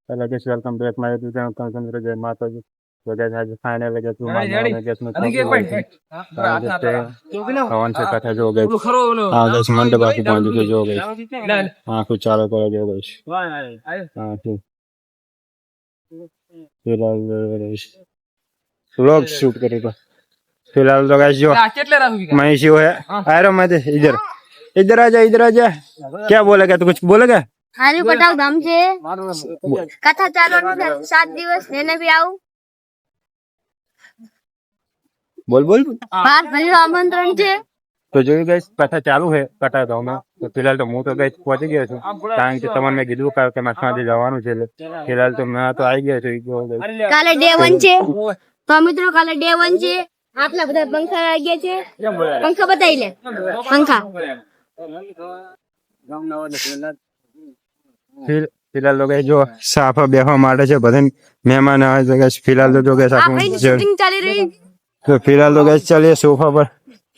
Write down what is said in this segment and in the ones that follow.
Hello guys, welcome back my YouTube channel Kanchan जय माता जी। तो गाइस आज फाइनल गैस में गैस में कौन से कथा जो गए हां गाइस मंडप बाकी पहुंच के जो गए हां कुछ चालू कर जो गए हां ठीक फिलहाल व्लॉग शूट करेगा फिलहाल तो गाइस जो मैं इसी है आ रहा मैं इधर इधर आ जा क्या बोलेगा तो कुछ बोलेगा હારી બતાવ ગામ છે કથા ચાલવાનું છે 7 દિવસ એને બી આવું बोल બાર ભાઈઓ આમંત્રણ છે तो जो गाइस कथा चालू है कथा गाँव में तो फिलहाल तो હું તો गाइस પહોંચી ગયો છું કારણ કે તમને મેં કીધું કે મારે સાંજે જવાનું છે फिलहाल तो मैं तो આવી ગયો છું કાલે ડે 1 છે તો મિત્રો કાલે ડે 1 છે આટલા બધા પંખા આવી ગયા છે પંખા બતાવી લે પંખા फिलहाल तो जो साफा बेफा माटे છે બધા મહેમાન આવે છે ગાइस फिलहाल तो जो गाइस આ ભાઈની શૂટિંગ ચાલી રહી तो फिलहाल तो गाइस चलिए सोफा पर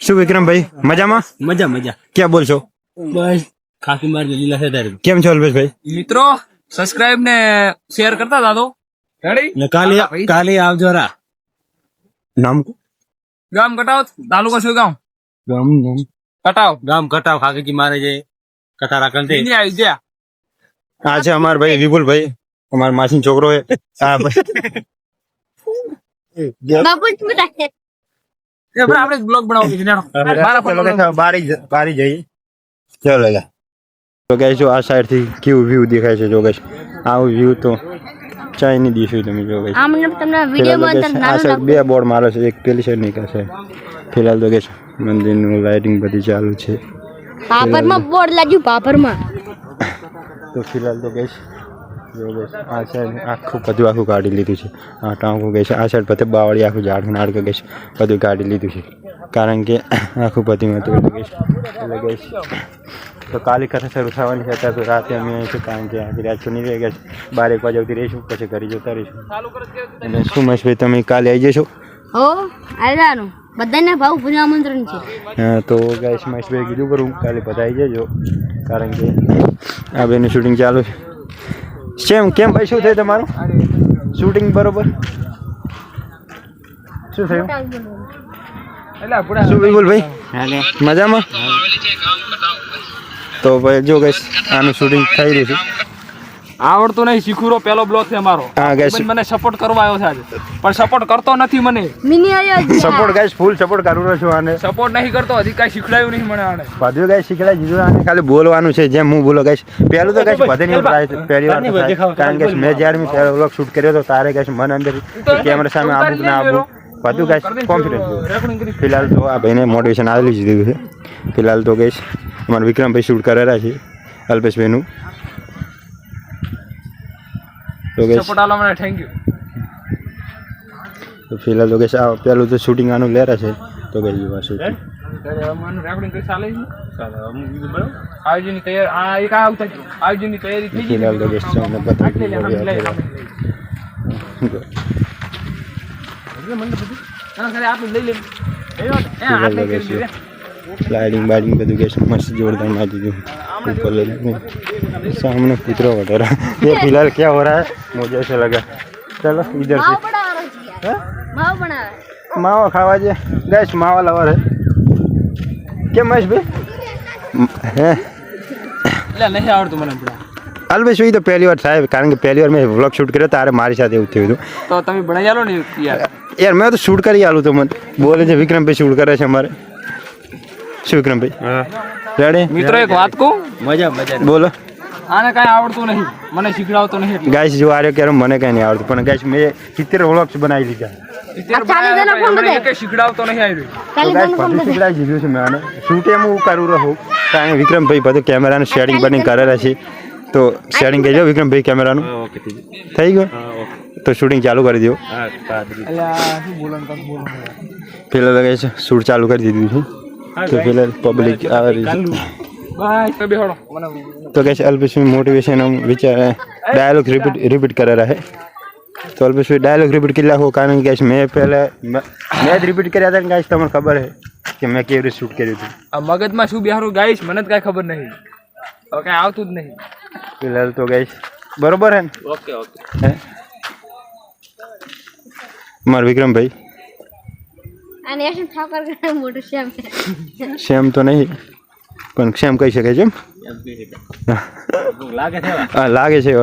શું વિક્રમ ભાઈ મજામાં મજા क्या બોલશો બસ ખાકી માર લીલા છે તારે કેમ છો અલ્પેશ ભાઈ મિત્રો સબસ્ક્રાઇબ ને શેર કરતા જાજો રેડી ને કાલે આવજો રા નામ ગામ કટાવ તાલુકા શું ગામ ગામ કટાવ ખાકી મારે જે કથા રાખલ તે ની આવી જા આ છે અમાર ભાઈ વિપુલ ભાઈ અમાર માસી છોકરો હે આ બાપુ જ બતાવે એ બરા આપણે બ્લોગ બનાવો છે નેડો મારા બારી જઈએ ચલો લે તો ગાઈસ જો આ સાઈડ થી કેવું વ્યૂ દેખાય છે જો ગાઈસ આવું વ્યૂ તો ચાઈ નહીં દીશું તમે જો ગાઈસ આ મને તમને વિડિયો માં અંદર આ નાનો સાઈડ બે બોર્ડ મારે છે એક પેલી સાઈડ નીકળે છે ફિલહાલ તો ગાઈસ મંદિરનું લાઇટિંગ બધી ચાલુ છે પાપરમાં બોર્ડ લાગ્યું પાપરમાં તો ફિલહાલ તો ગાઈસ જો ગાઈસ આ સાઈડ આખું કાઢી લીધું છે આ ટાંકું ગાઈસ આ સાઈડ બધે બાવળી આખું ઝાડ નાડકે ગાઈસ બધું કાઢી લીધું છે કારણ કે આખું બધું હતું એટલે ગાઈસ તો કાલી કથા શરૂ થવાની છે તો રાતે અમે છે કારણ કે આજે રાત નહીં રહી ગાઈસ 12 વાગે સુધી રહીશું પછી ઘરે જતા રહીશું એટલે શું મહેશભાઈ તમે કાલે આવી જશો હો આયરાનું બધાને ભાવ પૂરું આમંત્રણ છે તો ગાઈસ મહેશભાઈ કીધું કરું કાલે બધા આવી જજો કારણ કે આ બેનું શૂટિંગ ચાલુ છે કેમ ભાઈ શું થયું તમારું શૂટિંગ બરોબર શું થયું શું વિપુલ ભાઈ મજામાં તો ભાઈ જો ગાઈસ આનું શૂટિંગ થઈ રહ્યું છે આવડતો નહીં શીખુરો પહેલો બ્લોગ છે અમારો હા ગાઈસ મને સપોર્ટ કરવા આવ્યો છે આજે પણ સપોર્ટ કરતો નથી મને મિની આયો સપોર્ટ ગાઈસ ફૂલ સપોર્ટ કરું છું આને સપોર્ટ નહીં કરતો હજી કાઈ શીખડાયું નહીં મને આને બધું ગાઈસ શીખડાઈ દીધું આને ખાલી બોલવાનું છે જેમ હું બોલો ગાઈસ પહેલું તો ગાઈસ બધે નહીં પહેલી વાર કારણ કે મેં જ્યારે મેં પહેલો વ્લોગ શૂટ કર્યો તો તારે ગાઈસ મન અંદર કેમેરા સામે આવું ના આવું બધું ગાઈસ કોન્ફિડન્સ ફિલહાલ તો આ ભાઈને મોટિવેશન આવેલું જ દીધું છે ફિલહાલ તો ગાઈસ અમારા વિક્રમભાઈ શૂટ કરેલા છે અલ્પેશભાઈનું તો ગાઈસ સપોર્ટ આલો મને થેન્ક યુ તો ફિલહાલ તો ગાઈસ આ પહેલું તો શૂટિંગ આનું લેરા છે તો ગાઈસ આ શૂટિંગ મને રેકોર્ડિંગ કરી ચાલે છે આયોજનની તૈયારી આ એક આવતા આયોજનની તૈયારી થઈ ગઈ ફિલહાલ તો ગાઈસ તમને બતા સ્લાઇડિંગ બાઇડિંગ બધું ગાઈસ મસ્ત જોરદાર મારી દીધું ऊपर ले सामने पुतरा वगैरह ये फिलहाल क्या हो रहा है मुझे ऐसा लगा चलो इधर से માવો બનાવે मावा खावा जे गाइस मावा लवर है क्या महेश भाई है લે નહીં આવડતું મને અલ્પેશ ભાઈ તો પહેલી વાર થાય કારણ કે પહેલી વાર મેં વ્લોગ શૂટ કર્યો તારે મારી સાથે એવું થયું હતું તો તમે બનાવી આલો ને યાર મેં તો શૂટ કરી આલું તો મને બોલે છે વિક્રમભાઈ શૂટ કરે છે અમારે શું વિક્રમભાઈ રેડી મિત્રો એક વાત કહું મજા બોલો આને કાંઈ આવડતું નહીં મને શીખડાવતો નહીં એટલે ગાઈસ જો આર્યો ક્યારે મને કઈ નહીં આવડતું પણ ગાઈસ મેં 70 વ્લોગ્સ બનાવી લીધા કે શીખડાવતો નહીં આવી તો ગાઈસ બધું શીખડાઈ દીધું છે મેં આને શૂટ એમ હું કરું રહું કારણ કે વિક્રમભાઈ બધું કેમેરાનું શેડિંગ બની કરેલા છે તો શેડિંગ કરી દો વિક્રમભાઈ કેમેરાનું થઈ ગયું તો શૂટિંગ ચાલુ કરી દો ફિલહાલ ગાઈસ શૂટ ચાલુ કરી દીધું છે तो फिलहाल पब्लिक आ रही है तो कैसे अल्पेश में मोटिवेशन हम विचार डायलॉग रिपीट कर रहा है तो अल्पेश में डायलॉग रिपीट किया हो कारण कैसे मैं पहले मैं रिपीट કર્યા था गाइस તમને ખબર है कि मैं કેવી રીતે શૂટ કર્યું હતું આ મગજમાં શું બિહારું ગાઈસ મને જ કાંઈ ખબર નહીં હવે કાંઈ આવતું જ નહીં फिलहाल तो गाइस બરોબર હે ને? ઓકે ઓકે હે મારા વિક્રમભાઈ અને એશન ઠાકર કરે મોટું શ્યામ સેમ તો નહીં પણ સેમ કહી શકે છે એમ લાગે છે હા લાગે છે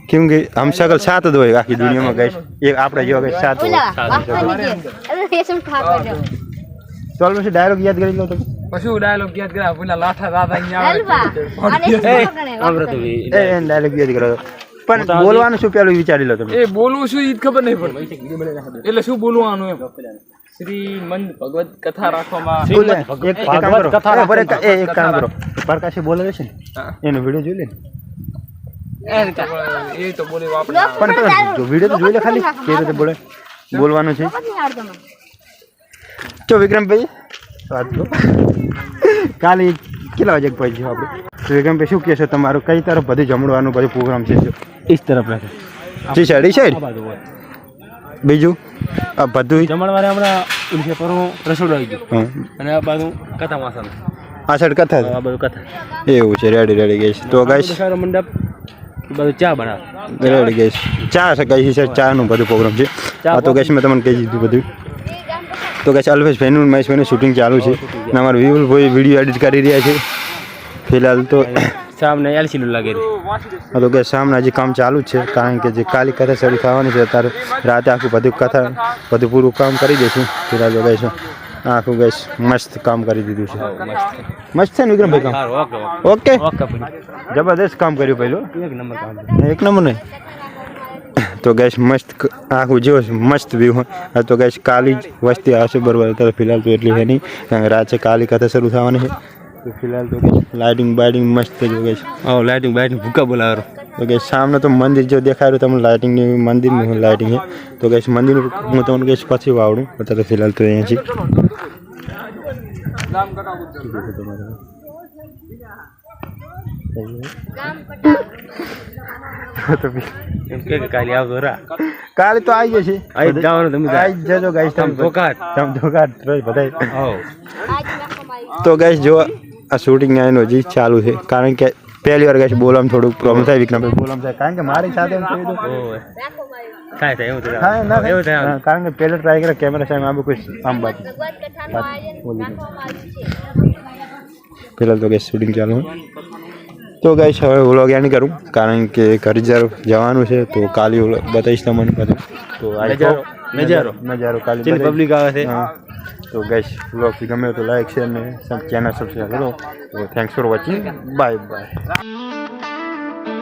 કેમ કે આમ શકલ સાત જ હોય આખી દુનિયામાં ગઈ એક આપણે જેવા ગઈ સાત હોય ઓલા વાસવાની છે અરે એશન ઠાકર જો ચાલ પછી ડાયલોગ યાદ કરી લો તો પછી ડાયલોગ યાદ કર્યા પેલા લાઠા દાદા અહીંયા હલવા અને એશન ઠાકર કરે એ ડાયલોગ યાદ કરો પણ બોલવાનું શું પેલું વિચારી લો તમે એ બોલવું શું ઈ જ ખબર નહીં પડતી એટલે શું બોલવાનું એમ શ્રીમંદ ભગવત કથા રાખવામાં બોલે, એક કામ કરો એક કામ કરો પ્રકાશી બોલે છે ને એનો વિડીયો જોઈ લે ને. એ તો બોલે આપણે પણ જો વિડીયો તો જોઈ લે ખાલી કેવી રીતે બોલે બોલવાનું છે નહીં આવડતો મને ચો વિક્રમભાઈ વાત તો કાલે કેટલા વાગે પહોંચ્યો આપણે તો વિક્રમભાઈ શું કહેશો તમારું કઈ તરફ બધું જમણવાનું બધું પ્રોગ્રામ છે इस तरफ रहते જી સાઈડ ઈ સાઈડ આ બાજુ હોય બીજું આ બધું જમણવારે હમણાં ઉનકે પરો રસોડું આવી ગયું હા અને આ બાજુ કથા માસાનું આ સાઈડ કથા આ બાજુ કથા એવું છે રેડી ગઈશ તો ગાઈશ સારો મંડપ એ બાજુ ચા બનાવે રેડી ગઈશ ચા છે ગાઈશ સાઈડ ચાનું બધું પ્રોગ્રામ છે આ તો ગાઈશ મેં તમને કહી દીધું બધું તો ગાઈશ અલ્પેશ ભાઈનું મહેશભાઈનું શૂટિંગ ચાલુ છે અને અમારા વિપુલ ભાઈ વિડીયો એડિટ કરી રહ્યા છે ફિલહાલ તો સામને એલસીનું લાગે છે તો કે સામે હજી કામ ચાલુ જ છે કારણ કે જે કાલી કથા શરૂ થવાની છે અત્યારે રાતે આખું બધું કથા બધું પૂરું કામ કરી દઈશું ફિલહાલ ગઈશ આખું ગઈશ મસ્ત કામ કરી દીધું છે મસ્ત છે ને વિક્રમભાઈ કામ સારું ઓકે ઓકે ઓકે પૂરી જબરદસ્ત કામ કર્યું પહેલું એક નંબર કામ એક નંબર નહીં તો ગેસ મસ્ત આખું જેવો મસ્ત વ્યૂ હોય તો ગેસ કાલી જ વસ્તી આવશે બરાબર અત્યારે ફિલહાલ તો એટલી છે નહીં કારણ કે રાતે કાલી કથા શરૂ થવાની છે તો ફિલહાલ તો ગેસ લાઇટિંગ બાઇટિંગ મસ્ત જ ગઈ છે હા લાઇટિંગ બાઇટિંગ ભૂકા બોલાવો તો ગેસ સામે તો મંદિર જો દેખાય રહ્યું તમને લાઇટિંગની મંદિરની લાઇટિંગ છે તો ગેસ મંદિર હું તમને ગેસ પછી વાવડું અત્યારે ફિલહાલ તો અહીંયા છે એમ કે કાલે આવજો રા કાલે તો આવી જશે આઈ જવાનું તમે આવી જજો ગાઈસ તમે ધોકાટ તમે ધોકાટ બધા હો તો ગાઈસ જો આ શૂટિંગ આનું હજી ચાલુ છે કારણ કે પહેલી વાર ગાઈસ બોલવામાં થોડું પ્રોબ્લેમ થાય વિક્રમભાઈ બોલવામાં થાય કારણ કે મારી સાથે એમ કહી દો ઓય થાય થાય એવું હા થાય ના એવું થાય હા, કારણ કે પહેલા ટ્રાય કર્યા કેમેરા સામે આમ કોઈ આમ બાજુ ભગવત કથાનું આયોજન રાખવામાં આવ્યું છે પહેલાં તો ગાઈસ શૂટિંગ ચાલુ હોય તો ગાઈસ હવે વ્લોગ એન્ડ કરું કારણ કે ઘરે જવાનું છે તો કાલે બતાવીશ તમને બધું તો નજારો કાલે બતાવીશ. પબ્લિક આવે છે હા તો ગાઈસ વ્લોગ ગમે તો લાઈક શેર ને ચેનલ સબસ્ક્રાઈબ કરો તો thanks for watching bye bye